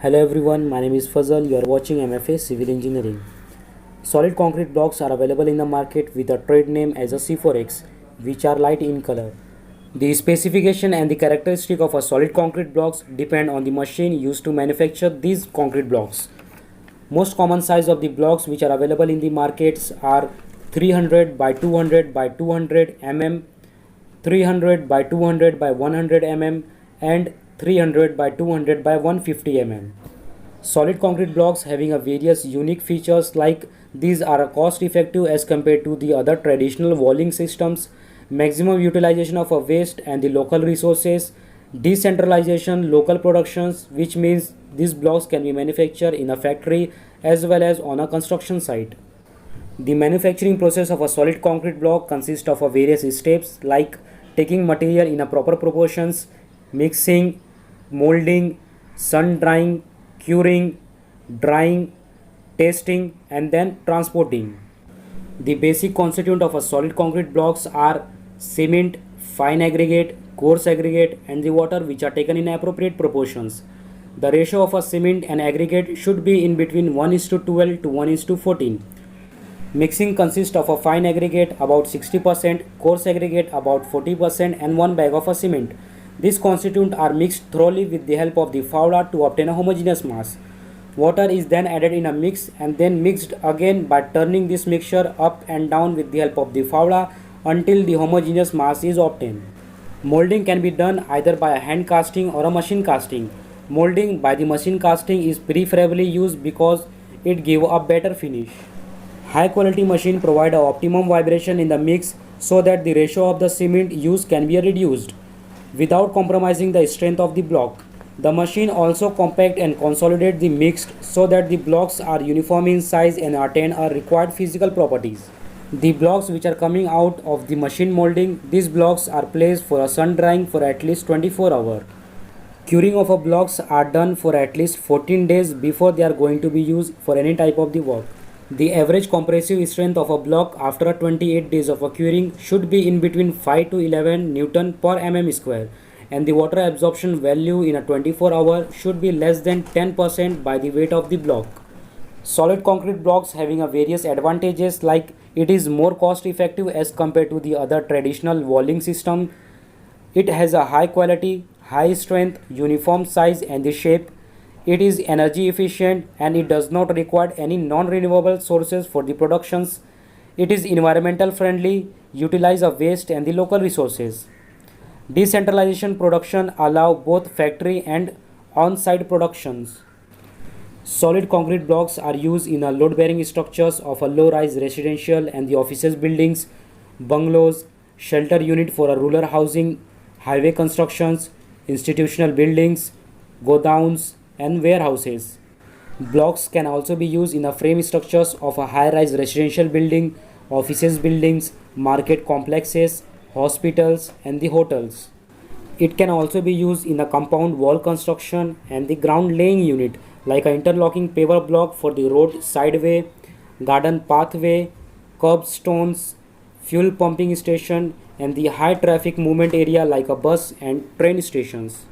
Hello everyone, my name is Fazal. You are watching MFA Civil Engineering. Solid concrete blocks are available in the market with a trade name as a C4X, which are light in color. The specification and the characteristic of a solid concrete blocks depend on the machine used to manufacture these concrete blocks. Most common size of the blocks which are available in the markets are 300 by 200 by 200 mm, 300 by 200 by 100 mm, and 300 by 200 by 150 mm. Solid concrete blocks having a various unique features like these are cost effective as compared to the other traditional walling systems, maximum utilization of a waste and the local resources, decentralization, local productions, which means these blocks can be manufactured in a factory as well as on a construction site. The manufacturing process of a solid concrete block consists of various steps like taking material in a proper proportions, mixing, molding, sun drying, curing, drying, testing, and then transporting. The basic constituent of a solid concrete blocks are cement, fine aggregate, coarse aggregate, and the water, which are taken in appropriate proportions. The ratio of a cement and aggregate should be in between 1:12 to 1:14. Mixing consists of a fine aggregate about 60%, coarse aggregate about 40%, and one bag of a cement. These constituents are mixed thoroughly with the help of the fowler to obtain a homogeneous mass. Water is then added in a mix and then mixed again by turning this mixture up and down with the help of the fowler until the homogeneous mass is obtained. Molding can be done either by a hand casting or a machine casting. Molding by the machine casting is preferably used because it gives a better finish. High quality machine provide a optimum vibration in the mix so that the ratio of the cement used can be reduced without compromising the strength of the block. The machine also compact and consolidate the mixed so that the blocks are uniform in size and attain our required physical properties. The blocks which are coming out of the machine molding, these blocks are placed for a sun drying for at least 24 hours. Curing of a blocks are done for at least 14 days before they are going to be used for any type of the work. The average compressive strength of a block after 28 days of a curing should be in between 5 to 11 Newton per mm square, and the water absorption value in a 24 hour should be less than 10% by the weight of the block. Solid concrete blocks having a various advantages like it is more cost effective as compared to the other traditional walling system. It has a high quality, high strength, uniform size and the shape. It is energy efficient and it does not require any non-renewable sources for the productions. It is environmental friendly, utilize of waste and the local resources. Decentralization production allow both factory and on-site productions. Solid concrete blocks are used in a load-bearing structures of a low-rise residential and the offices buildings, bungalows, shelter unit for a rural housing, highway constructions, institutional buildings, godowns, and warehouses. Blocks can also be used in the frame structures of a high-rise residential building, offices buildings, market complexes, hospitals, and the hotels. It can also be used in the compound wall construction and the ground laying unit like an interlocking paver block for the road sideway, garden pathway, curbstones, fuel pumping station, and the high traffic movement area like a bus and train stations.